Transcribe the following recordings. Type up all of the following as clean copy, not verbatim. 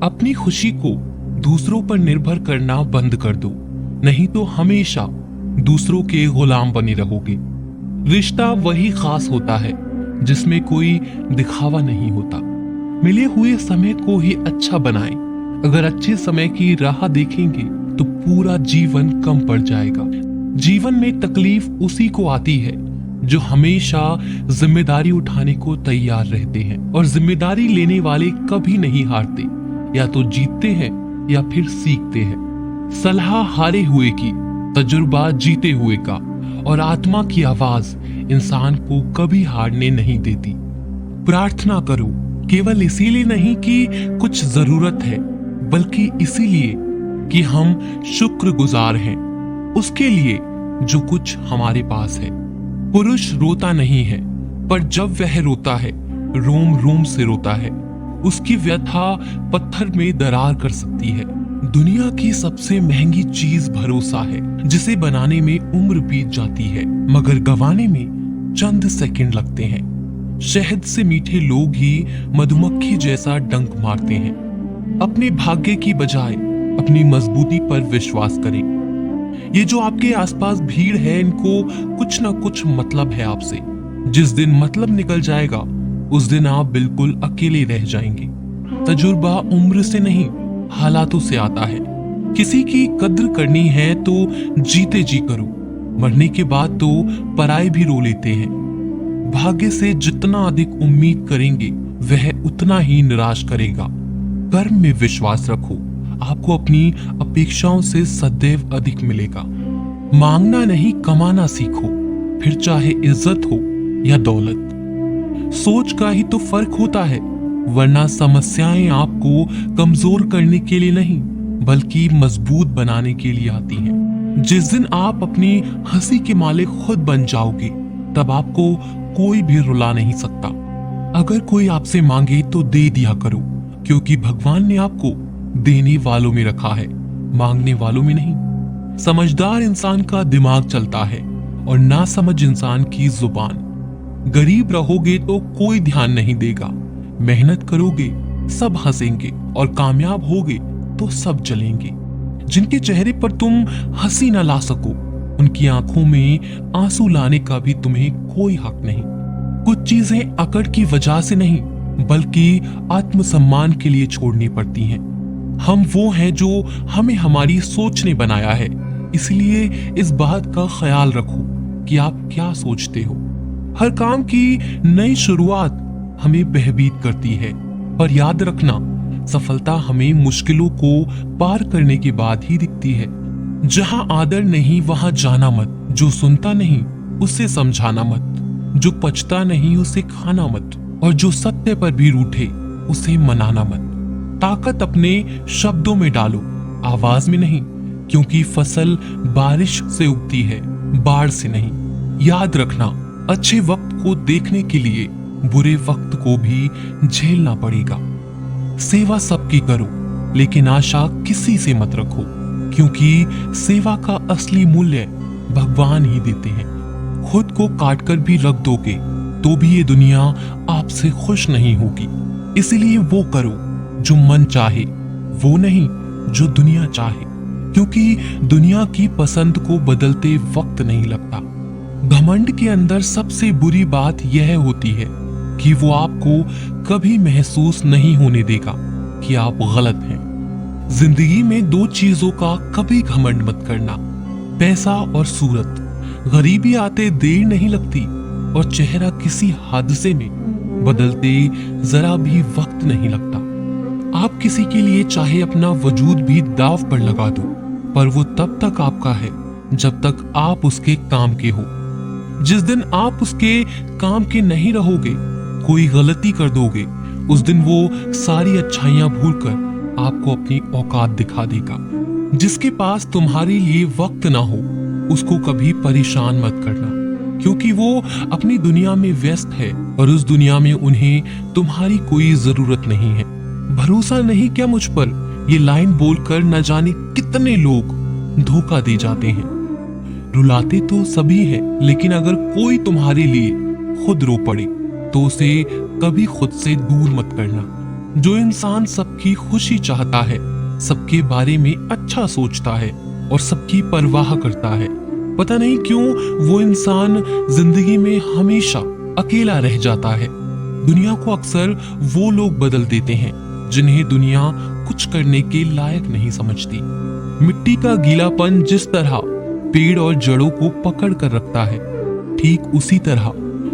अपनी खुशी को दूसरों पर निर्भर करना बंद कर दो, नहीं तो हमेशा दूसरों के गुलाम बने रहोगे। रिश्ता वही खास होता है जिसमें कोई दिखावा नहीं होता। मिले हुए समय को ही अच्छा बनाएं। अगर अच्छे समय की राह देखेंगे तो पूरा जीवन कम पड़ जाएगा। जीवन में तकलीफ उसी को आती है जो हमेशा जिम्मेदारी उठाने को तैयार रहते हैं, और जिम्मेदारी लेने वाले कभी नहीं हारते, या तो जीतते हैं या फिर सीखते हैं। सलाह हारे हुए की, तजुर्बा जीते हुए का, और आत्मा की आवाज इंसान को कभी हारने नहीं देती। प्रार्थना करो, केवल इसीलिए नहीं कि कुछ जरूरत है, बल्कि इसीलिए कि हम शुक्रगुजार हैं उसके लिए जो कुछ हमारे पास है। पुरुष रोता नहीं है, पर जब वह रोता है रोम रोम से रोता है। उसकी व्यथा पत्थर में दरार कर सकती है। दुनिया की सबसे महंगी चीज भरोसा है, जिसे बनाने में उम्र बीत जाती है मगर गंवाने में चंद सेकंड लगते हैं। शहद से मीठे लोग ही मधुमक्खी जैसा डंक मारते हैं। अपने भाग्य की बजाय अपनी मजबूती पर विश्वास करें। ये जो आपके आसपास भीड़ है, इनको कुछ ना कुछ मतलब है आपसे। जिस दिन मतलब निकल जाएगा उस दिन आप बिल्कुल अकेले रह जाएंगे। तजुर्बा उम्र से नहीं, हालातों से आता है। किसी की कद्र करनी है तो जीते जी करो, मरने के बाद तो पराये भी रो लेते हैं। भाग्य से जितना अधिक उम्मीद करेंगे वह उतना ही निराश करेगा। कर्म में विश्वास रखो, आपको अपनी अपेक्षाओं से सदैव अधिक मिलेगा। मांगना नहीं, कमाना सीखो, फिर चाहे इज्जत हो या दौलत। सोच का ही तो फर्क होता है, वरना समस्याएं आपको कमजोर करने के लिए नहीं बल्कि मजबूत बनाने के लिए आती हैं। जिस दिन आप अपनी हंसी के मालिक खुद बन जाओगे, तब आपको कोई भी रुला नहीं सकता। अगर कोई आपसे मांगे तो दे दिया करो, क्योंकि भगवान ने आपको देने वालों में रखा है, मांगने वालों में नहीं। समझदार इंसान का दिमाग चलता है और नासमझ इंसान की जुबान। गरीब रहोगे तो कोई ध्यान नहीं देगा, मेहनत करोगे सब हंसेंगे, और कामयाब होगे तो सब जलेंगे। जिनके चेहरे पर तुम हंसी न ला सको, उनकी आंखों में आंसू लाने का भी तुम्हें कोई हक नहीं। कुछ चीजें अकड़ की वजह से नहीं बल्कि आत्मसम्मान के लिए छोड़नी पड़ती हैं। हम वो हैं जो हमें हमारी सोच ने बनाया है, इसलिए इस बात का ख्याल रखो कि आप क्या सोचते हो। हर काम की नई शुरुआत हमें भयभीत करती है, पर याद रखना, सफलता हमें मुश्किलों को पार करने के बाद ही दिखती है। जहां आदर नहीं वहां जाना मत, जो सुनता नहीं उसे समझाना मत, जो पचता नहीं उसे खाना मत, और जो सत्य पर भी रूठे उसे मनाना मत। ताकत अपने शब्दों में डालो, आवाज में नहीं, क्योंकि फसल बारिश से उगती है, बाढ़ से नहीं। याद रखना, अच्छे वक्त को देखने के लिए बुरे वक्त को भी झेलना पड़ेगा। सेवा सबकी करो, लेकिन आशा किसी से मत रखो, क्योंकि सेवा का असली मूल्य भगवान ही देते हैं। खुद को काट कर भी रख दोगे तो भी ये दुनिया आपसे खुश नहीं होगी। इसलिए वो करो जो मन चाहे, वो नहीं जो दुनिया चाहे, क्योंकि दुनिया की पसंद को बदलते वक्त नहीं लगता। घमंड के अंदर सबसे बुरी बात यह होती है कि वो आपको कभी महसूस नहीं होने देगा कि आप गलत हैं। जिंदगी में दो चीजों का कभी घमंड मत करना, पैसा और सूरत। गरीबी आते देर नहीं लगती, और चेहरा किसी हादसे में बदलते जरा भी वक्त नहीं लगता। आप किसी के लिए चाहे अपना वजूद भी दांव पर लगा दो, पर वो तब तक आपका है जब तक आप उसके काम के हो। जिस दिन आप उसके काम के नहीं रहोगे, कोई गलती कर दोगे, उस दिन वो सारी अच्छाइयां भूलकर आपको अपनी औकात दिखा देगा। जिसके पास तुम्हारे लिए वक्त ना हो, उसको कभी परेशान मत करना, क्योंकि वो अपनी दुनिया में व्यस्त है और उस दुनिया में उन्हें तुम्हारी कोई जरूरत नहीं है। भरोसा नहीं क्या मुझ पर, ये लाइन बोलकर न जाने कितने लोग धोखा दे जाते हैं। रुलाते तो सभी है, लेकिन अगर कोई तुम्हारे लिए खुद रो पड़े तो उसे कभी खुद से दूर मत करना। जो इंसान सबकी खुशी चाहता है, सबके बारे में अच्छा सोचता है और सबकी परवाह करता है, पता नहीं क्यों वो इंसान जिंदगी में हमेशा अकेला रह जाता है। दुनिया को अक्सर वो लोग बदल देते हैं जिन्हें दुनिया कुछ करने के लायक नहीं समझती। मिट्टी का गीलापन जिस तरह पेड़ और जड़ों को पकड़ कर रखता है, ठीक उसी तरह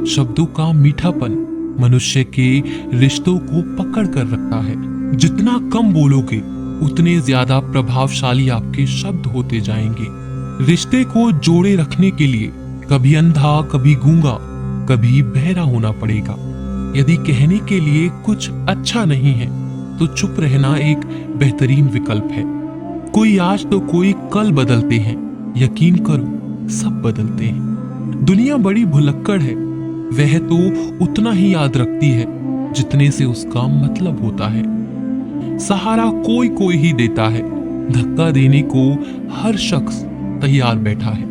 शब्दों का मीठापन मनुष्य के रिश्तों को पकड़ कर रखता है। जितना कम बोलोगे उतने ज्यादा प्रभावशाली आपके शब्द होते जाएंगे। रिश्ते को जोड़े रखने के लिए कभी अंधा, कभी गूंगा, कभी बहरा होना पड़ेगा। यदि कहने के लिए कुछ अच्छा नहीं है तो चुप रहना एक बेहतरीन विकल्प है। कोई आज तो कोई कल बदलते हैं, यकीन करो सब बदलते हैं। दुनिया बड़ी भुलक्कड़ है, वह तो उतना ही याद रखती है जितने से उसका मतलब होता है। सहारा कोई कोई ही देता है, धक्का देने को हर शख्स तैयार बैठा है।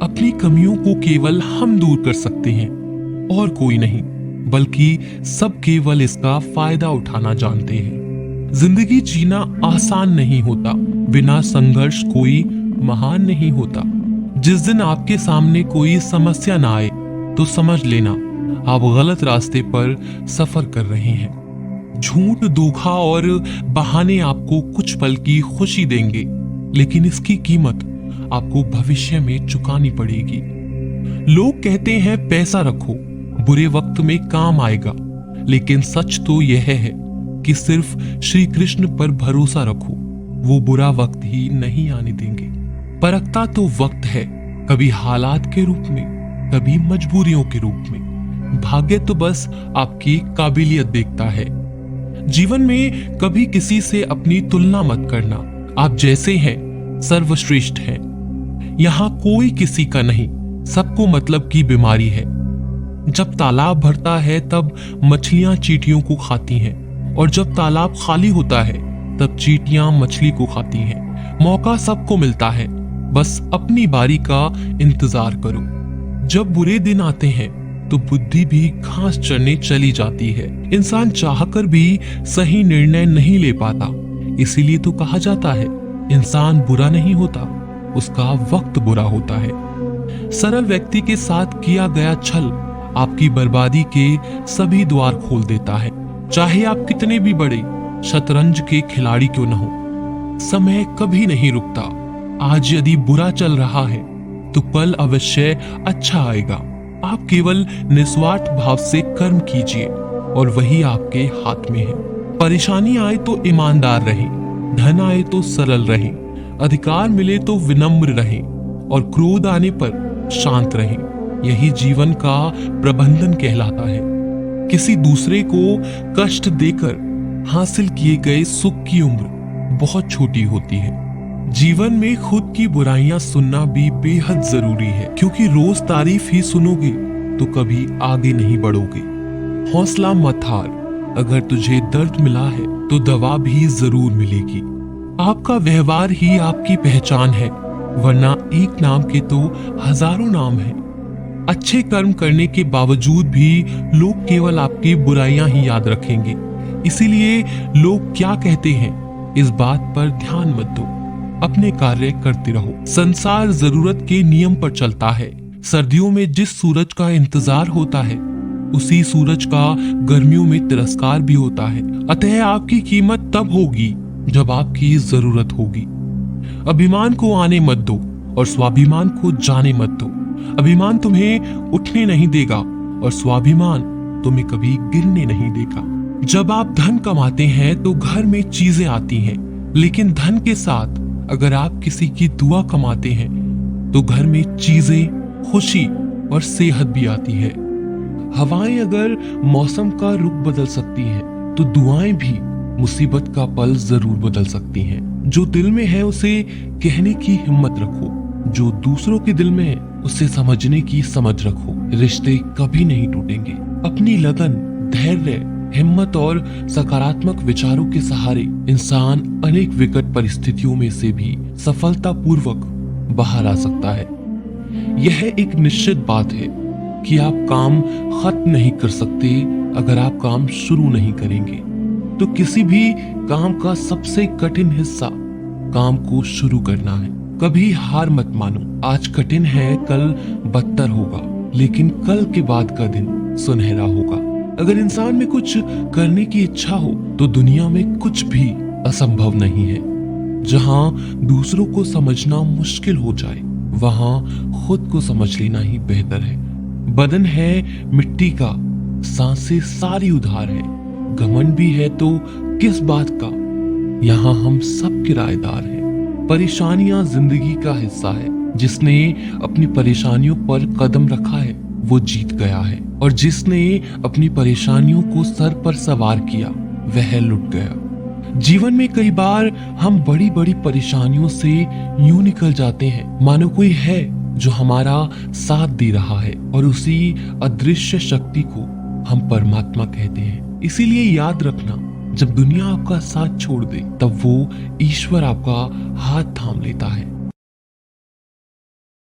अपनी कमियों को केवल हम दूर कर सकते हैं और कोई नहीं, बल्कि सब केवल इसका फायदा उठाना जानते हैं। जिंदगी जीना आसान नहीं होता, बिना संघर्ष कोई महान नहीं होता। जिस दिन आपके सामने कोई समस्या ना आए तो समझ लेना आप गलत रास्ते पर सफर कर रहे हैं। झूठ, धोखा और बहाने आपको कुछ पल की खुशी देंगे, लेकिन इसकी कीमत आपको भविष्य में चुकानी पड़ेगी। लोग कहते हैं पैसा रखो, बुरे वक्त में काम आएगा, लेकिन सच तो यह है कि सिर्फ श्री कृष्ण पर भरोसा रखो, वो बुरा वक्त ही नहीं आने देंगे। परखता तो वक्त है, कभी हालात के रूप में, कभी मजबूरियों के रूप में। भाग्य तो बस आपकी काबिलियत देखता है। जीवन में कभी किसी से अपनी तुलना मत करना। आप जैसे हैं सर्वश्रेष्ठ हैं। यहाँ कोई किसी का नहीं, सबको मतलब की बीमारी है। जब तालाब भरता है तब मछलियां चींटियों को खाती हैं, और जब तालाब खाली होता है तब चींटियां मछली को खाती हैं। मौका सबको मिलता है, बस अपनी बारी का इंतजार करो। जब बुरे दिन आते हैं तो बुद्धि भी घास चरने चली जाती है। इंसान चाहकर भी सही निर्णय नहीं ले पाता, इसीलिए तो कहा जाता है इंसान बुरा नहीं होता, उसका वक्त बुरा होता है। सरल व्यक्ति के साथ किया गया छल आपकी बर्बादी के सभी द्वार खोल देता है, चाहे आप कितने भी बड़े शतरंज के खिलाड़ी क्यों न हो। समय कभी नहीं रुकता। आज यदि बुरा चल रहा है तो कल अवश्य अच्छा आएगा। आप केवल निस्वार्थ भाव से कर्म कीजिए और वही आपके हाथ में है। परेशानी आए तो ईमानदार रहें, धन आए तो सरल रहें, अधिकार मिले तो विनम्र रहें और क्रोध आने पर शांत रहें। यही जीवन का प्रबंधन कहलाता है। किसी दूसरे को कष्ट देकर हासिल किए गए सुख की उम्र बहुत छोटी होती है। जीवन में खुद की बुराइयां सुनना भी बेहद जरूरी है, क्योंकि रोज तारीफ ही सुनोगे तो कभी आगे नहीं बढ़ोगे। हौसला मत हार, अगर तुझे दर्द मिला है तो दवा भी जरूर मिलेगी। आपका व्यवहार ही आपकी पहचान है, वरना एक नाम के तो हजारों नाम हैं। अच्छे कर्म करने के बावजूद भी लोग केवल आपकी बुराइयां ही याद रखेंगे। इसीलिए लोग क्या कहते हैं इस बात पर ध्यान मत दो, अपने कार्य करते रहो। संसार जरूरत के नियम पर चलता है। सर्दियों में जिस सूरज का इंतजार होता है उसी सूरज का गर्मियों में तिरस्कार भी होता है। अतः आपकी कीमत तब होगी जब आपकी जरूरत होगी। अभिमान को आने मत दो और स्वाभिमान को जाने मत दो। अभिमान तुम्हें उठने नहीं देगा और स्वाभिमान तुम्हें कभी गिरने नहीं देगा। जब आप धन कमाते हैं तो घर में चीजें आती हैं, लेकिन धन के साथ अगर आप किसी की दुआ कमाते हैं तो घर में चीजें, खुशी और सेहत भी आती है। हवाएं अगर मौसम का रुख बदल सकती हैं तो दुआएं भी मुसीबत का पल जरूर बदल सकती हैं। जो दिल में है उसे कहने की हिम्मत रखो, जो दूसरों के दिल में है उसे समझने की समझ रखो। रिश्ते कभी नहीं टूटेंगे। अपनी लगन, धैर्य, हिम्मत और सकारात्मक विचारों के सहारे इंसान अनेक विकट परिस्थितियों में से भी सफलतापूर्वक बाहर आ सकता है। यह एक निश्चित बात है कि आप काम खत्म नहीं कर सकते अगर आप काम शुरू नहीं करेंगे। तो किसी भी काम का सबसे कठिन हिस्सा काम को शुरू करना है। कभी हार मत मानो। आज कठिन है, कल बदतर होगा, लेकिन कल के बाद का दिन सुनहरा होगा। अगर इंसान में कुछ करने की इच्छा हो तो दुनिया में कुछ भी असंभव नहीं है। जहां दूसरों को समझना मुश्किल हो जाए वहां खुद को समझ लेना ही बेहतर है। बदन है मिट्टी का, सांसें सारी उधार है। घमंड भी है तो किस बात का, यहाँ हम सब किराएदार हैं। परेशानियां जिंदगी का हिस्सा है। जिसने अपनी परेशानियों पर कदम रखा है वो जीत गया है, और जिसने अपनी परेशानियों को सर पर सवार किया वह लुट गया। जीवन में कई बार हम बड़ी बड़ी परेशानियों से यूं निकल जाते हैं मानो कोई है जो हमारा साथ दे रहा है, और उसी अदृश्य शक्ति को हम परमात्मा कहते हैं। इसीलिए याद रखना, जब दुनिया आपका साथ छोड़ दे तब वो ईश्वर आपका हाथ थाम लेता है।